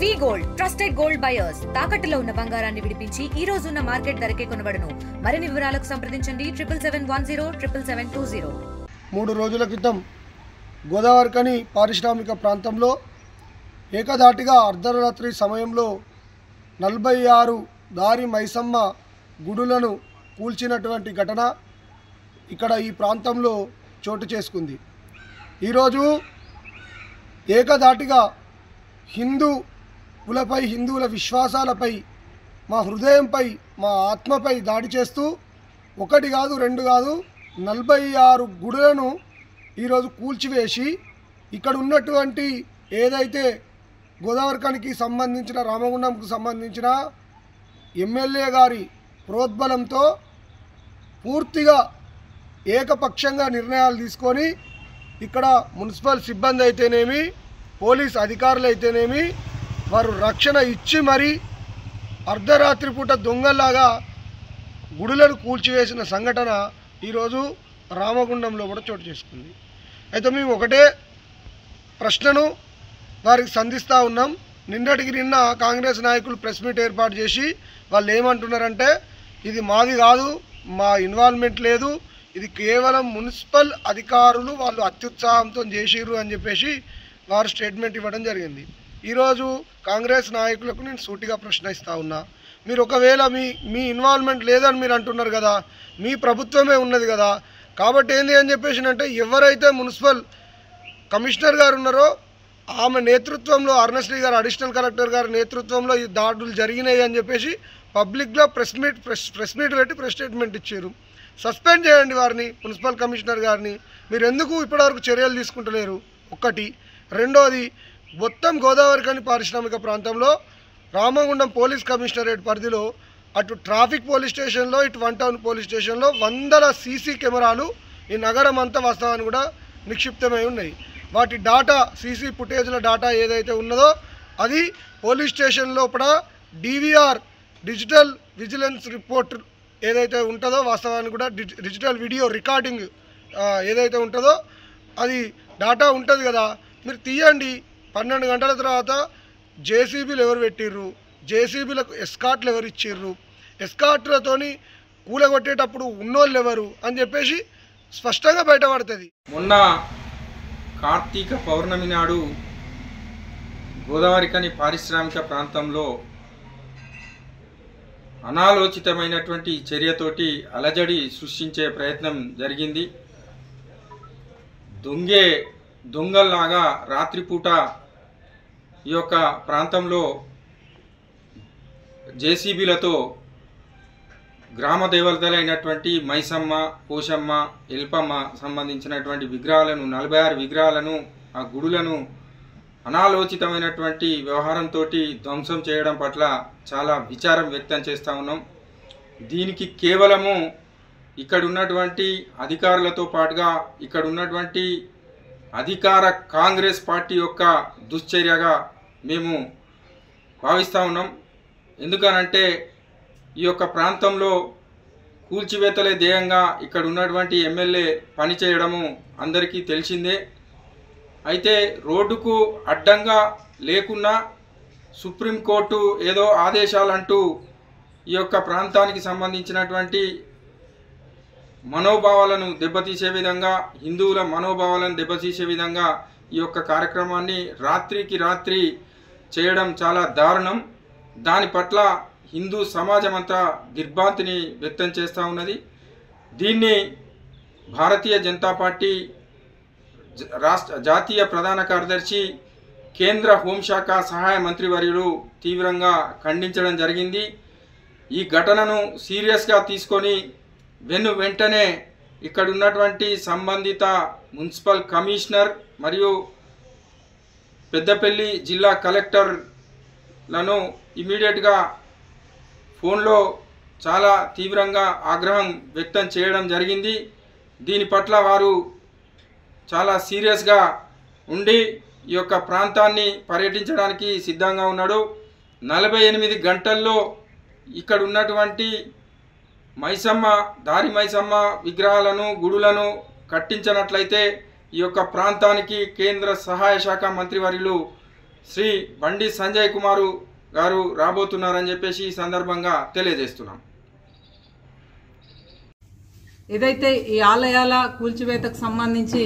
వి gold trusted gold buyers తాకట్టులో ఉన్న బంగారాన్ని విడిపించి ఈ రోజు ఉన్న మార్కెట్ ధరకే కొనబడును. మరిన్ని వివరాలకు సంప్రదించండి 7710 3 రోజుల క్రితం గోదావరికని పారిశ్రామిక ప్రాంతంలో ఏకధాటిగా అర్ధరాత్రి సమయంలో 46 దారి మైసమ్మ గుడులను కూల్చినటువంటి ఘటన ఇక్కడ ఈ ప్రాంతంలో చోటు చేసుకుంది. ఈరోజు ఏకధాటిగా హిందువులపై, హిందువుల విశ్వాసాలపై, మా హృదయంపై, మా ఆత్మపై దాడి చేస్తూ 1 కాదు 2 కాదు 46 గుడులను ఈరోజు కూల్చివేసి ఇక్కడ ఉన్నటువంటి ఏదైతే గోదావరికనికి సంబంధించిన రామగుండంకు సంబంధించిన ఎమ్మెల్యే గారి ప్రోద్బలంతో పూర్తిగా ఏకపక్షంగా నిర్ణయాలు తీసుకొని ఇక్కడ మున్సిపల్ సిబ్బంది అయితేనేమి, పోలీస్ అధికారులు అయితేనేమి వారు రక్షణ ఇచ్చి మరీ అర్ధరాత్రి పూట దొంగల్లాగా గుడులను కూల్చివేసిన సంఘటన ఈరోజు రామగుండంలో కూడా చోటు చేసుకుంది. అయితే మేము ఒకటే ప్రశ్నను వారికి సంధిస్తూ ఉన్నాం. నిన్నటికి నిన్న కాంగ్రెస్ నాయకులు ప్రెస్ మీట్ ఏర్పాటు చేసి వాళ్ళు ఏమంటున్నారంటే ఇది మాది కాదు, మా ఇన్వాల్వ్మెంట్ లేదు, ఇది కేవలం మున్సిపల్ అధికారులు వాళ్ళు అత్యుత్సాహంతో చేసిర్రు అని చెప్పేసి వారు స్టేట్మెంట్ ఇవ్వడం జరిగింది. ఈరోజు కాంగ్రెస్ నాయకులకు నేను సూటిగా ప్రశ్నిస్తూ ఉన్నా, మీరు ఒకవేళ మీ ఇన్వాల్వ్మెంట్ లేదని మీరు అంటున్నారు కదా, మీ ప్రభుత్వమే ఉన్నది కదా, కాబట్టి ఏంది అని చెప్పేసి అంటే ఎవరైతే మున్సిపల్ కమిషనర్ గారు ఉన్నారో ఆమె నేతృత్వంలో, అరుణశ్రీ గారు అడిషనల్ కలెక్టర్ గారి నేతృత్వంలో ఈ దాడులు జరిగినాయి అని చెప్పేసి పబ్లిక్లో ప్రెస్ మీట్ పెట్టి ప్రెస్ స్టేట్మెంట్ ఇచ్చారు. సస్పెండ్ చేయండి వారిని, మున్సిపల్ కమిషనర్ గారిని. మీరు ఎందుకు ఇప్పటివరకు చర్యలు తీసుకుంటలేరు? ఒకటి. రెండోది, మొత్తం గోదావరికని పారిశ్రామిక ప్రాంతంలో రామగుండం పోలీస్ కమిషనరేట్ పరిధిలో అటు ట్రాఫిక్ పోలీస్ స్టేషన్లో, ఇటు 1 టౌన్ పోలీస్ స్టేషన్లో 100 సీసీ కెమెరాలు ఈ నగరం అంతా వాస్తవాన్ని కూడా నిక్షిప్తమై ఉన్నాయి. వాటి డాటా, సీసీ ఫుటేజ్ల డాటా ఏదైతే ఉన్నదో అది పోలీస్ స్టేషన్ లోపల డివిఆర్ డిజిటల్ విజిలెన్స్ రిపోర్ట్ ఏదైతే ఉంటుందో వాస్తవానికి కూడా డిజిటల్ వీడియో రికార్డింగ్ ఏదైతే ఉంటుందో అది డాటా ఉంటుంది కదా, మీరు తీయండి. 12 గంటల తర్వాత జేసీబీలు ఎవరు పెట్టిర్రు, జేసీబీలకు ఎస్కాట్లు ఎవరు ఇచ్చిర్రు, ఎస్కాట్లతోని కూలగొట్టేటప్పుడు ఉన్నోళ్ళు ఎవరు అని చెప్పేసి స్పష్టంగా బయటపడుతుంది. మొన్న కార్తీక పౌర్ణమి నాడు గోదావరికని పారిశ్రామిక ప్రాంతంలో అనాలోచితమైనటువంటి చర్యతోటి అలజడి సృష్టించే ప్రయత్నం జరిగింది. దొంగల్లాగా రాత్రిపూట ఈ యొక్క ప్రాంతంలో జేసీబీలతో గ్రామ దేవతలైనటువంటి మైసమ్మ, పోషమ్మ, ఎల్పమ్మ సంబంధించినటువంటి విగ్రహాలను 46 విగ్రహాలను, ఆ గుడులను అనాలోచితమైనటువంటి వ్యవహారంతో ధ్వంసం చేయడం పట్ల చాలా విచారం వ్యక్తం చేస్తూ ఉన్నాం. దీనికి కేవలము ఇక్కడ ఉన్నటువంటి అధికారులతో పాటుగా ఇక్కడ ఉన్నటువంటి అధికార కాంగ్రెస్ పార్టీ యొక్క దుశ్చర్యగా మేము భావిస్తూ ఉన్నాం. ఎందుకనంటే ఈ యొక్క ప్రాంతంలో కూల్చివేతలే ధ్యేయంగా ఇక్కడ ఉన్నటువంటి ఎమ్మెల్యే పనిచేయడము అందరికీ తెలిసిందే. అయితే రోడ్డుకు అడ్డంగా లేకున్నా సుప్రీంకోర్టు ఏదో ఆదేశాలంటూ ఈ యొక్క ప్రాంతానికి సంబంధించినటువంటి మనోభావాలను దెబ్బతీసే విధంగా, హిందువుల మనోభావాలను దెబ్బతీసే విధంగా ఈ యొక్క కార్యక్రమాన్ని రాత్రికి రాత్రి చేయడం చాలా దారుణం. దాని పట్ల హిందూ సమాజం అంతా దిగ్భ్రాంతిని వ్యక్తం చేస్తూ ఉన్నది. దీన్ని భారతీయ జనతా పార్టీ జాతీయ ప్రధాన కార్యదర్శి, కేంద్ర హోంశాఖ సహాయ మంత్రివర్యులు తీవ్రంగా ఖండించడం జరిగింది. ఈ ఘటనను సీరియస్గా తీసుకొని వెంటనే ఇక్కడ ఉన్నటువంటి సంబంధిత మున్సిపల్ కమిషనర్ మరియు పెద్దపల్లి జిల్లా కలెక్టర్లను ఇమీడియట్గా ఫోన్లో చాలా తీవ్రంగా ఆగ్రహం వ్యక్తం చేయడం జరిగింది. దీని పట్ల వారు చాలా సీరియస్గా ఉండి ఈ యొక్క ప్రాంతాన్ని పర్యటించడానికి సిద్ధంగా ఉన్నాడు. 48 గంటల్లో ఇక్కడ ఉన్నటువంటి దారి మైసమ్మ విగ్రహాలను, గుడులను కట్టించినట్లయితే ఈ యొక్క ప్రాంతానికి కేంద్ర సహాయ శాఖ మంత్రివర్యులు శ్రీ బండి సంజయ్ కుమారు గారు రాబోతున్నారని చెప్పేసి ఈ సందర్భంగా తెలియజేస్తున్నాం. ఏదైతే ఈ ఆలయాల కూల్చివేతకు సంబంధించి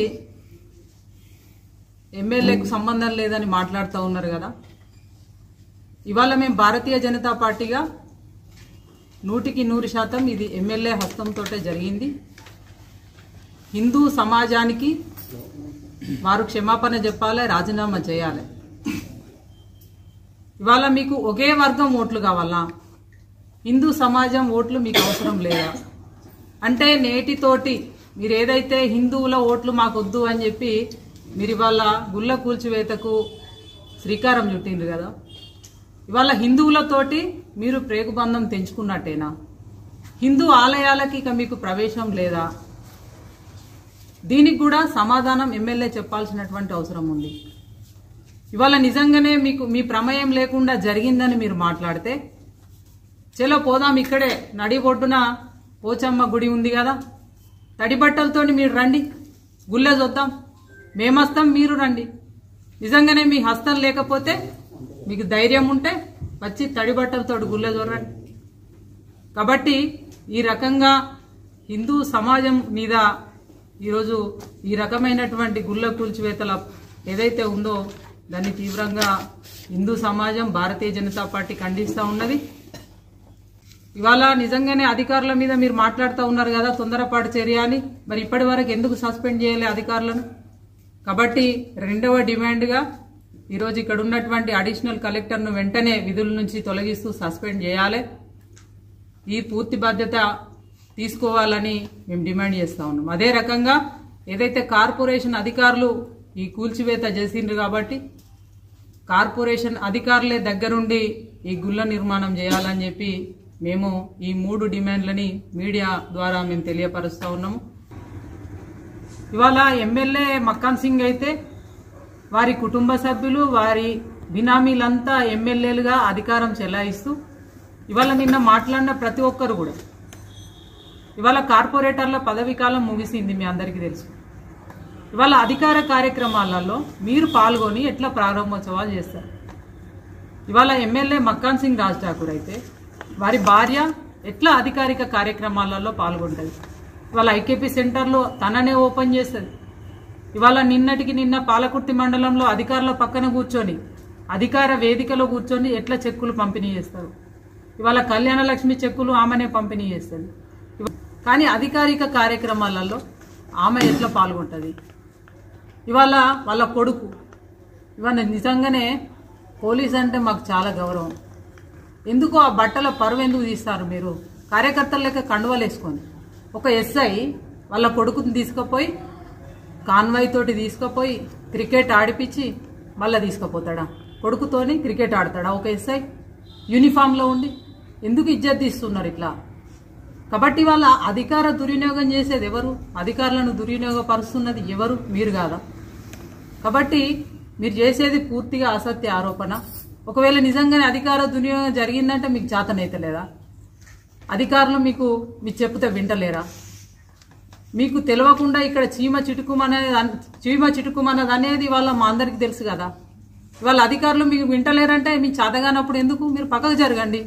ఎమ్మెల్యేకు సంబంధం లేదని మాట్లాడుతూ ఉన్నారు కదా, ఇవాళ మేము భారతీయ జనతా పార్టీగా 100% ఇది ఎమ్మెల్యే హస్తంతో జరిగింది. హిందూ సమాజానికి వారు క్షమాపణ చెప్పాలి, రాజీనామా చేయాలి. ఇవాళ మీకు ఒకే వర్గం ఓట్లు కావాలా? హిందూ సమాజం ఓట్లు మీకు అవసరం లేదా? అంటే నేటితోటి మీరు ఏదైతే హిందువుల ఓట్లు మాకొద్దు అని చెప్పి మీరు ఇవాళ గుళ్ళ కూల్చివేతకు శ్రీకారం చుట్టిండ్రు కదా, ఇవాళ హిందువులతోటి మీరు ప్రేగుబంధం తెంచుకున్నట్టేనా? హిందూ ఆలయాలకి ఇక మీకు ప్రవేశం లేదా? దీనికి కూడా సమాధానం ఎమ్మెల్యే చెప్పాల్సినటువంటి అవసరం ఉంది. ఇవాళ నిజంగానే మీకు మీ ప్రమేయం లేకుండా జరిగిందని మీరు మాట్లాడితే చలో పోదాం, ఇక్కడే నడిబొడ్డున పోచమ్మ గుడి ఉంది కదా, తడి బట్టలతో మీరు రండి, గుళ్ళే చూద్దాం, మేమస్తాం, మీరు రండి. నిజంగానే మీ హస్తం లేకపోతే మీకు ధైర్యం ఉంటే వచ్చి తడి బట్టలతో గుళ్ళే చూడండి. కాబట్టి ఈ రకంగా హిందూ సమాజం మీద ఈరోజు ఈ రకమైనటువంటి గుళ్ళ కూల్చివేతల ఏదైతే ఉందో దాన్ని తీవ్రంగా హిందూ సమాజం భారతీయ జనతా పార్టీ ఖండిస్తూ ఉన్నది. ఇవాళ నిజంగానే అధికారుల మీద మీరు మాట్లాడుతూ ఉన్నారు కదా తొందరపాటు చర్య అని, మరి ఇప్పటి వరకు ఎందుకు సస్పెండ్ చేయాలి అధికారులను? కాబట్టి రెండవ డిమాండ్గా ఈరోజు ఇక్కడ ఉన్నటువంటి అడిషనల్ కలెక్టర్ను వెంటనే విధుల నుంచి తొలగిస్తూ సస్పెండ్ చేయాలి, ఈ పూర్తి బాధ్యత తీసుకోవాలని మేము డిమాండ్ చేస్తూ ఉన్నాం. అదే రకంగా ఏదైతే కార్పొరేషన్ అధికారులు ఈ కూల్చివేత చేసిండ్రు కాబట్టి కార్పొరేషన్ అధికారులే దగ్గరుండి ఈ గుళ్ళ నిర్మాణం చేయాలని చెప్పి మేము ఈ 3 డిమాండ్లని మీడియా ద్వారా మేము తెలియపరుస్తూ ఉన్నాము. ఇవాళ ఎమ్మెల్యే మక్కాన్ సింగ్ అయితే వారి కుటుంబ సభ్యులు వారి బినామీలంతా ఎమ్మెల్యేలుగా అధికారం చెలాయిస్తూ ఇవాళ నిన్న మాట్లాడిన ప్రతి ఒక్కరు కూడా ఇవాళ కార్పొరేటర్ల పదవీ కాలం ముగిసింది, మీ అందరికీ తెలుసు. ఇవాళ అధికార కార్యక్రమాలలో మీరు పాల్గొని ఎట్లా ప్రారంభోత్సవాలు చేస్తారు? ఇవాళ ఎమ్మెల్యే మక్కాన్ సింగ్ రాజ్ ఠాకూర్ అయితే వారి భార్య ఎట్లా అధికారిక కార్యక్రమాలలో పాల్గొంటుంది? ఇవాళ ఐకేపీ సెంటర్లో తననే ఓపెన్ చేస్తుంది. ఇవాళ నిన్నటికి నిన్న పాలకుర్తి మండలంలో అధికారుల పక్కన కూర్చొని అధికార వేదికలో కూర్చొని ఎట్లా చెక్కులు పంపిణీ చేస్తారు? ఇవాళ కళ్యాణ లక్ష్మి చెక్కులు ఆమెనే పంపిణీ చేస్తుంది. కానీ అధికారిక కార్యక్రమాలలో ఆమె ఎట్లా పాల్గొంటుంది? ఇవాళ వాళ్ళ కొడుకు ఇవాళ నిజంగానే పోలీస్ అంటే మాకు చాలా గౌరవం. ఎందుకు ఆ బట్టల పరువు ఎందుకు తీస్తారు? మీరు కార్యకర్తల లెక్క కండువలు వేసుకొని ఒక ఎస్ఐ వాళ్ళ కొడుకుని తీసుకుపోయి కాన్వాయ్ తోటి తీసుకుపోయి క్రికెట్ ఆడిపించి మళ్ళీ తీసుకుపోతాడా? కొడుకుతోని క్రికెట్ ఆడతాడా ఒక ఎస్ఐ యూనిఫామ్లో ఉండి? ఎందుకు ఇజ్జత్ తీస్తున్నారు ఇట్లా? కాబట్టి వాళ్ళ అధికార దుర్వినియోగం చేసేది ఎవరు? అధికారులను దుర్వినియోగపరుస్తున్నది ఎవరు? మీరు కాదా? కాబట్టి మీరు చేసేది పూర్తిగా అసత్య ఆరోపణ. ఒకవేళ నిజంగానే అధికార దుర్వినియోగం జరిగిందంటే మీకు చేతనైతలేదా? అధికారులు మీకు చెప్తే వింటలేరా? మీకు తెలియకుండా ఇక్కడ చీమ చిటుకుమన్నది అనేది వాళ్ళ మా అందరికీ తెలుసు కదా. వాళ్ళ అధికారులు మీకు వింటలేరంటే మీకు చేతగానప్పుడు ఎందుకు మీరు పక్కకు జరగండి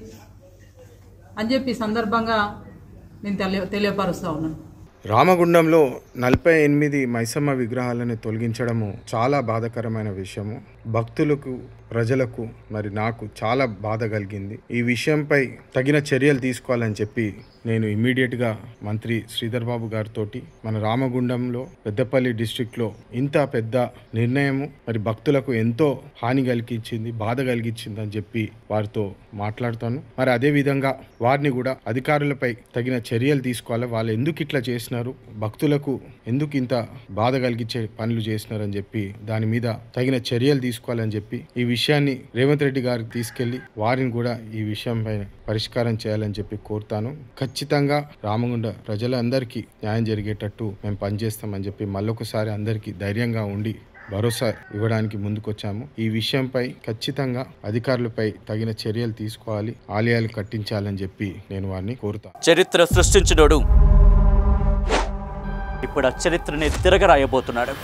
అని చెప్పి సందర్భంగా నేను తెలియపరుస్తా ఉన్నాను. రామగుండంలో 48 మైసమ్మ విగ్రహాలను తొలగించడము చాలా బాధాకరమైన విషయము. భక్తులకు, ప్రజలకు, మరి నాకు చాలా బాధ కలిగింది. ఈ విషయంపై తగిన చర్యలు తీసుకోవాలని చెప్పి నేను ఇమ్మీడియట్గా మంత్రి శ్రీధర్ బాబు గారితో మన రామగుండంలో పెద్దపల్లి డిస్ట్రిక్ట్లో ఇంత పెద్ద నిర్ణయము మరి భక్తులకు ఎంతో హాని కలిగించింది, బాధ కలిగించింది అని చెప్పి వారితో మాట్లాడుతాను. మరి అదేవిధంగా వారిని కూడా అధికారులపై తగిన చర్యలు తీసుకోవాలి. వాళ్ళు ఎందుకు ఇట్లా చేసినారు, భక్తులకు ఎందుకు ఇంత బాధ కలిగించే పనులు చేసినారని చెప్పి దాని మీద తగిన చర్యలు తీసుకోవాలని చెప్పి ఈ విషయాన్ని రేవంత్ రెడ్డి గారికి తీసుకెళ్లి వారిని కూడా ఈ విషయం పైన పరిష్కారం చేయాలని చెప్పి కోరుతాను. ఖచ్చితంగా రామగుండ ప్రజలందరికీ న్యాయం జరిగేటట్టు మేము పనిచేస్తామని చెప్పి మళ్ళొకసారి అందరికీ ధైర్యంగా ఉండి భరోసా ఇవ్వడానికి ముందుకొచ్చాము. ఈ విషయంపై ఖచ్చితంగా అధికారులపై తగిన చర్యలు తీసుకోవాలి, ఆలయాలు కట్టించాలని చెప్పి నేను వారిని కోరుతాను. చరిత్ర సృష్టించినోడు ఇప్పుడు ఆ చరిత్రని తిరగరాయబోతున్నాడు.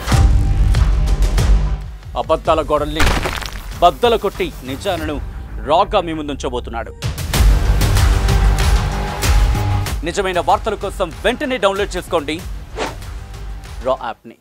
అబద్ధాల గోడల్ని బద్దలు కొట్టి నిజాలను రాగా మీ ముందుంచబోతున్నాడు. నిజమైన వార్తల కోసం వెంటనే డౌన్లోడ్ చేసుకోండి రా యాప్ని.